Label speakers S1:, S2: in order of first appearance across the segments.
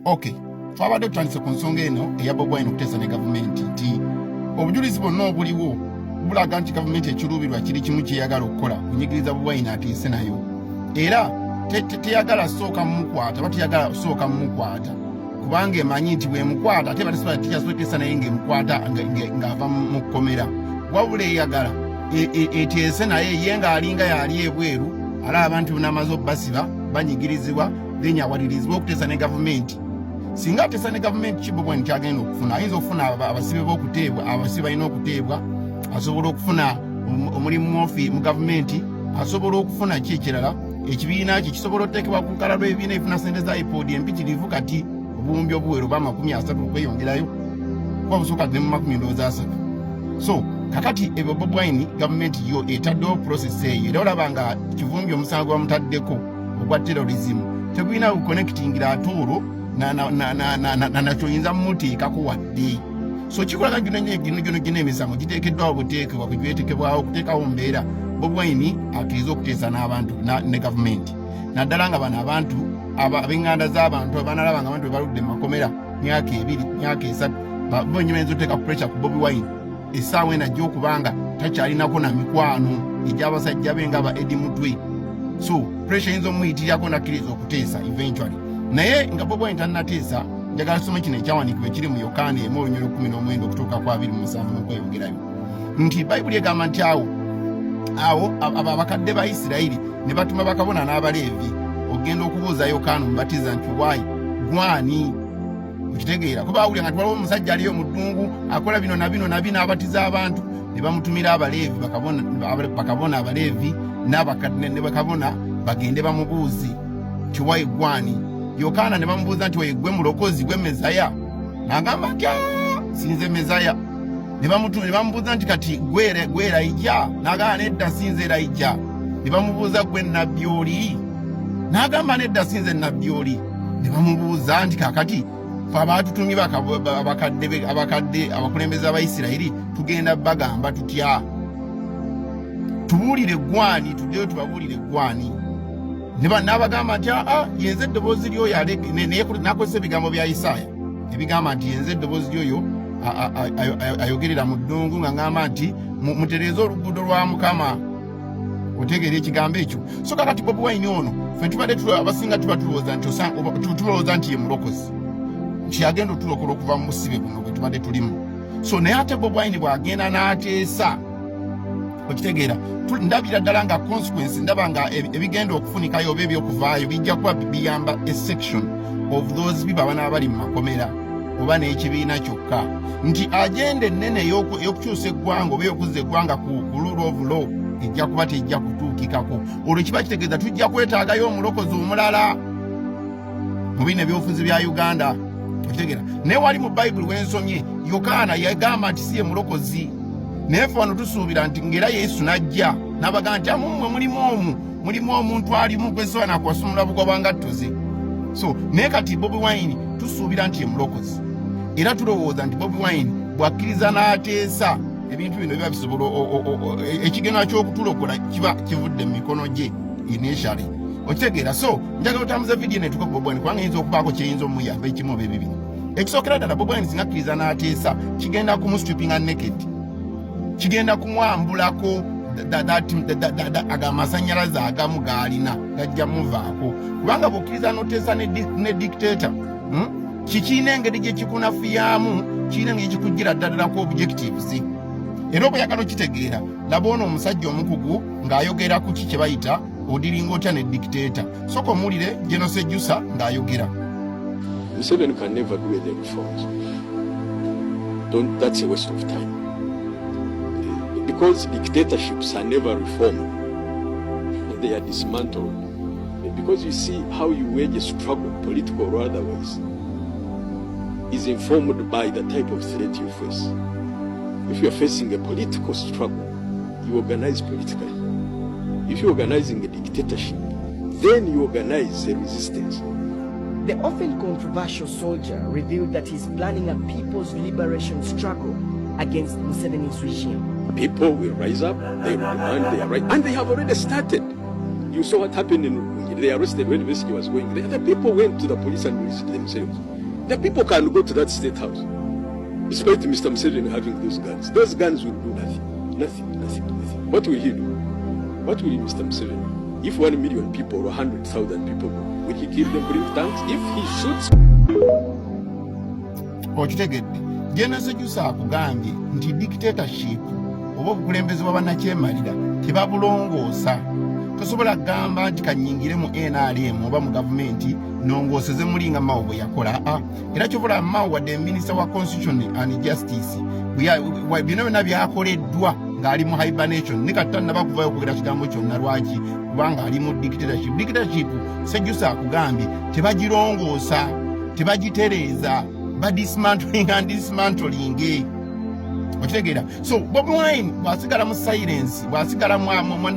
S1: Okay, twabadde tutandise ku nsonga eno eya Bobi Wine okuteesa ne gavumenti nti obujulizi bwonna obuliwo bulaga nti gavumenti ekiruubirwa kiri kimu kyeyagala okukola kunyigiriza Bobi Wine atiise nayo, era teyagala sooka mumukwata oba teyagala sooka mumukwata kubanga emanyi nti bwemukwata ate batesobola tikyasoteesa naye ng'emukwata ng'ava mu kkomera, wabula eyagala eteese naye ye ng'alinga yali ebweru alaba nti bunamaze obbasiba banyigirizibwa then awalirizibwa okuteesa ne gavumenti. Singa ateesa ne gavumenti ki Bobi Wine kyagenda okufuna, ayinza okufuna abasibe b'okuteebwa, abasibe balina okuteebwa, asobola okufuna omulimu mu gavumenti, asobola okufuna ki ekirala ekibiina kye kisobola okuteekebwa ku lukala lw'ebibiina ebifuna ssente za IPOD empitirivu kati obuwumbi obuweeru ba 30 okweyongerayo kuba busooka ne mu 30. So kakati ebyo Bobi Wine gavumenti yo etaddewo process eyo, era olaba nga kivumbi omusango bamutaddeko ogwa terrorism tegulina kuconnectingira atuuro nakyoyinza mumuteekako wadde. So kikolaga gino emisango giteekeddwawo buteekebwa kugyetekebwawo okuteekawo mbeera Bobi Wine akkiriza okuteesa n'abantu ne gavumenti, naddala nga bano abantu ab'enganda z'abantu abanalaba nga abantu bebaludde mu makomera myaka 2 myaka 3 bonyuma ayinza okuteeka ku pressure ku Bobi Wine essaawa enajja okubanga takyalinako na mikwano egy'abasajja be nga ba Eddie Mutwe. So pressure yinza omuyitirirako nakkiriza okuteesa eventually, naye nga Bobi Wine tannateesa njagala tusome kino ekyawandiikibwa ekiri mu Yokaana 1:19 okutuuka ku 27 n'okweyongerayo nti Bayibuli egamba nti awo abakadde ba Isirayiri ne batuma bakabona n'Abaleevi ogenda okubuuza Yokaana omubatiza nti waayi gwani okitegeera kuba awulira nga waliwo omusajja aliyo mu ddungu akola bino na bino abatiza abantu, ne bamutumira Abaleevi bakabona Abaleevi n'abakadde ne bakabona bagende bamubuuze nti waayi gwani. Yokaana ne bamubuuza nti gwe mulokozi gwe Mesaya, n'agamba nti sinze Mesaya. Ne bamubuuza nti kati gwe Elijah, n'agamba nedda sinze Elijah. Ne bamubuuza gwe nnabbi oli, n'agamba nedda sinze nnabbi oli. Ne bamubuuza nti kakati fe abaatutumye abakadde abakulembeze Abayisirayiri tugenda bagamba tutya, tubuulire gwani, tuddeyo tubabuulire gwani. N'abagamba nti yenze eddoboozi lyoyo nakozesa ebigambo bya Isaaya ebigamba nti yenze eddoboozi lyoyo ayogerera mu ddungu nga ngamba nti mutereeze oluguudo lwa Mukama. Otegeera ekigambo ekyo. So kakati Bobi Wine ono ffe tubadde abasinga tuba tulowooza nti ye mulokozi, nti agenda otulokola okuva mu busibe buno bwe tubadde tulimu. So naye ate Bobi Wine bw'agenda n'ateesa, okitegeera ndabira ddala nga consequence ndaba nga ebigenda okufunikayo oba ebyokuvaayo bijja kuba biyamba a section of those people abana abali mu makomera oba n'ekibiina kyokka, nti agenda ennene y'okukyusa eggwanga oba ey'okuzza eggwanga ku rule of law ejja kuba tejja kutuukikako. Olwo kiba kitegeeza tujja kwetaagayo omulokozi omulala mu bino ebyobufuzi bya Uganda, okitegeera. Naye wali mu Bayibuli w'ensomye Yokaana yagamba nti si ye mulokozi, naye ffe wano tusuubira nti ng'era Yesu n'ajja n'abagamba nti amummwe mulimu omuntu alimu kwesobola nakwasumula bugoba ngatto ze. So naye kati Bobi Wine tusuubira nti ye mulokozi, era tulowooza nti Bobi Wine bw'akkiriza n'ateesa ebintu bino biba bisobola ekigenwa ky'okutulokola kiba kivudde mu mikono gye initially, okitegeera. So njagala otambuza vidiyo netuka ku Bobi Wine kubanga yinza okubaako kyeyinza omuyamba ekimu oba ebibiri. Ekisookera ddala Bobi Wine singa akkiriza n'ateesa kigenda kumustrippinga naked, kigenda kumwambulako amasannyalaze agamu g'alina gajja muvaako, kubanga bw'okkiriza n'oteesa ne dictator kikiina engeri gye kikunafuyamu, kiina engeri kikuggira ddalako objectives. Era obuyagala okitegeera laba ono omusajja omukugu ng'ayogera ku ki kye bayita odiringa otya ne dictator. Sooka omuwulire General Sejjusa ng'ayogera.
S2: Museveni can never do any reforms. That's a waste of time. Because dictatorships are never reformed, they are dismantled. Because you see how you wage a struggle, political or otherwise, is informed by the type of threat you face. If you are facing a political struggle, you organize politically. If you are organizing a dictatorship, then you organize a resistance.
S3: The often controversial soldier revealed that he's planning a people's liberation struggle against Museveni's regime.
S2: People will rise up, they will demand their right, and they have already started. You saw what happened they arrested when Besigye was going there. The people went to the police and released themselves. The people can go to that state house. Despite Mr. Museveni having those guns will do nothing. Nothing. What will he do? What will Mr. Museveni? If 1 million people or 100,000 people go, will he kill them, bring tanks? If he shoots...
S1: Okitegedde General Jusa akugambye nti dictatorship oba obukulembeze bw'abannakyemalira tebabulongoosa. Tosobola kugamba nti kanyingire mu NRM oba mu gavumenti nongooseze mulinga Mao bwe yakola. Era kyobola Mao wadde Minister wa Constitution and Justice bino byonna byakoleddwa ng'ali mu hibernation. Ne kati tannaba kuvaayo okwogera kigambo kyonna. Lwaki? Kubanga ali mu dictatorship. Dictatorship Sejjusa akugambye tebagirongoosa, tebagitereeza, dismantling and dismantling. Okitegera? So Bobi Wine bwasigala mu silence, bwasigala mu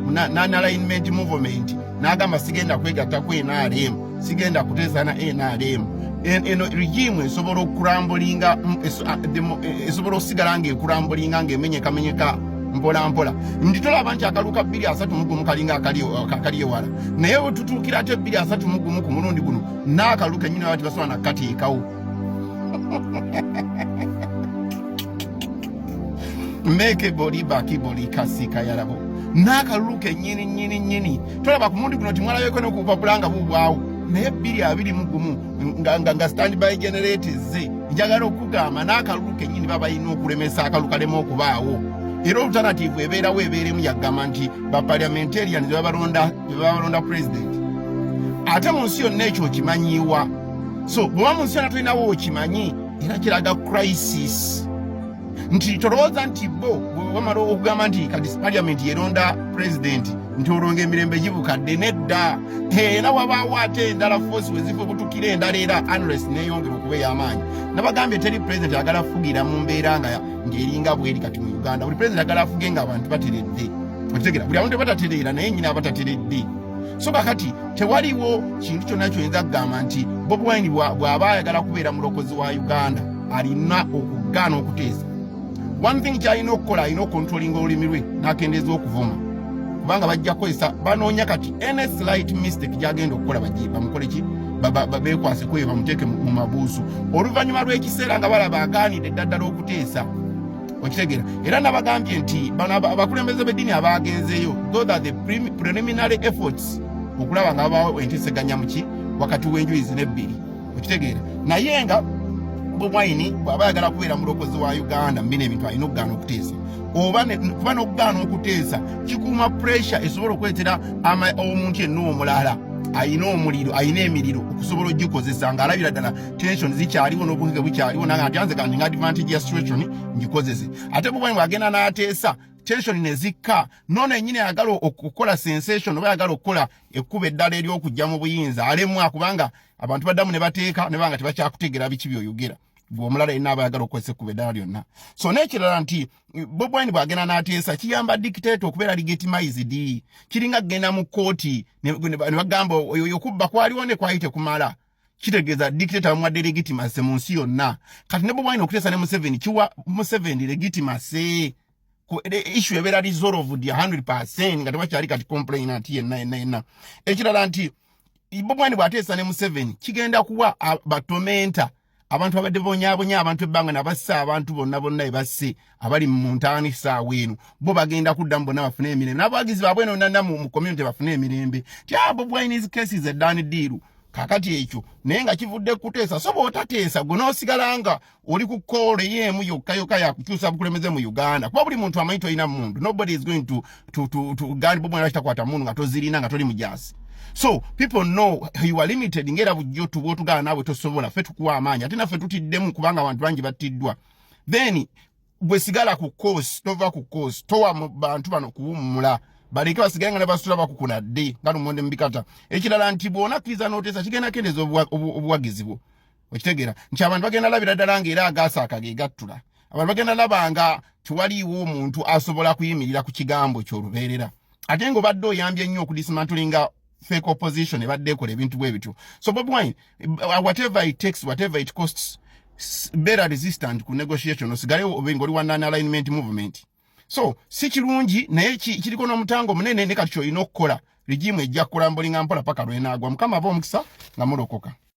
S1: non-alignment movement, n'agamba sigenda kwegatta ku NRM, sigenda kuteesa na NRM. Eno regime esobola okurambulinga, esobola osigala ng'ekurambulinga ng'emenyekamenyeka mpola. Ndi tolaba nti akaluka 231 kalinga akali ewala. Naye bwe tutuukira ate 231 ku mulundi guno n'akaluka nnyina bati basobola nakateekawo. Meke boli baki boli kasika yarabo. N'akaluka nyini. Tolaba ku mulundi guno timwalayo ko n'okupapulanga bubwawo. Naye 221 nga standby generators njagala okugamba n'akaluka nyini baba ino okulemesa akaluka lemo okubaawo. Era alternative ebeerawo ebeeremu yagamba nti baparliamentarians bebalonda president. Ate mu nsi yonna ekyo okimanyiiwa. So bw'oba mu nsi yonna tulinawo okimanyi era kiraga crisis. Nti tolowooza nti bo bw'omala okugamba nti kati parliament yeronda president nti olonga emirembe gibukadde nedda. Era wabaawo ate endala force wezifa obutukira endala era unrest neeyongera okuba ey'amaanyi. Nabagambye teri president ayagala afugira mu mbeera ng'eringa bweri kati mu Uganda. Buli president ayagala afuge ng'abantu bateredde. Okitegera? Buli abantu batatereera naye nnyina abatateredde. So kakati tewaliwo kintu kyonna kyoyinza kugamba nti Bobi Wine bw'aba ayagala kubeera mulokozi wa Uganda alina okugaana okuteesa. One thing kyalina okukola, alina okontrolinga olulimi lwe n'akendeeza okuvuma. Kubanga bajja kukozesa banoonya kati any slight mistake gy'agenda okukola bamukole ki? Beekwase kwe bamuteeke mu mabuusu. Oluvannyuma lw'ekiseera nga balaba agaanidde eddadala okuteesa. Okitegera? Era nabagambye nti bano abakulembeze b'eddiini abaagenzeeyo, those are the preliminary efforts okulaba nga babaawo enteeseganya muki wakati w'enjuyi zino ebbiri. Okitegera? Naye nga Bobi Wine bw'aba ayagala kubeera mulokozi wa Uganda mbino ebintu alina okugaana okuteesa. Kuba n'okugaana okuteesa kikuuma pressure esobola okuleetera omuntu yenna omulala ayina omuliro, ayina emiriro okusobola ogikozesa ng'alabira ddala tension zikyaliwo n'obuhige bukyaliwo nti anze kandi nga advantage ya situation ngikozese. Ate Bobi Wine bw'agenda n'ateesa tension ne zikka, nono ennyini ayagala okukola sensation oba ayagala okukola ekkuba eddala ery'okujja mu buyinza alemwa kubanga abantu baddamu ne bateeka ne banga tebakyakutegeera biki by'oyogera. Omulala yenna aba ayagala okukozesa ekkuba eddala lyonna. So n'ekirala nti Bobi Wine bw'agenda n'ateesa kiyamba dictator okubeera legitimized. Kiringa kugenda mu kkooti ne bagamba oyo okubba kwaliwo ne kwali tekumala. Kitegeeza dictator amuwadde legitimacy mu nsi yonna. Kati ne Bobi Wine okuteesa ne Museveni kiwa Museveni legitimacy. Issue ebeera resolved 100% nga tebakyali kati complainant yenna. Ekirala nti Bobi Wine bw'ateesa ne Museveni kigenda kuwa batomenta abantu abadde bonyaabonya abantu ebbanga nabassa abantu bonna ebasse abali mu ntaani ssaawa eno bo bagenda kuddamu bonna bafune emirembe n'abawagizi baabwe nonna mu community bafune emirembe. Bobi Wine's cases eddani ddiiru kakati ekyo naye nga kivudde kuteesa. So bw'otateesa gwe n'osigala nga oli ku koolo yeemu yokka yakukyusa bukulembeze mu Uganda. Kuba buli muntu amanyi tolina mundu. Nobody is going to Uganda Bobi Wine kitakwata mundu nga tozirina nga toli mujaasi. So people know you are limited ngera bujjo tubotugana nawe tosobola fe tukuwa amaanyi ate naffe tutiddemu kubanga abantu bangi battiddwa. Then bwe sigala ku course tova ku course towa mu bantu bano kuwummula baleke basigale nga ne basula bakukuna dde nga lumonde mbikata. Ekirala nti bwona kwiza n'oteesa kigenda kendeza obuwagizi bwo. Okitegeera nti abantu bagenda labira ddala ng'era agasaaka ge gattula. Abantu bagenda labanga tiwaliiwo omuntu asobola kuyimirira ku kigambo ky'olubeerera. Ate ng'obadde oyambye nnyo okudismantlinga fake opposition ebadde ekola ebintu bwe bityo. So Bobi Wine, whatever it takes, whatever it costs, better resistant ku negotiation osigale ng'oli wa non-alignment movement. So si kirungi naye kiriko n'omutango munene ne kati kyolina okukola. Rigimu ejja kulambulinga mpola paka lwenagwa. Mukama aba omukisa nga mulokoka.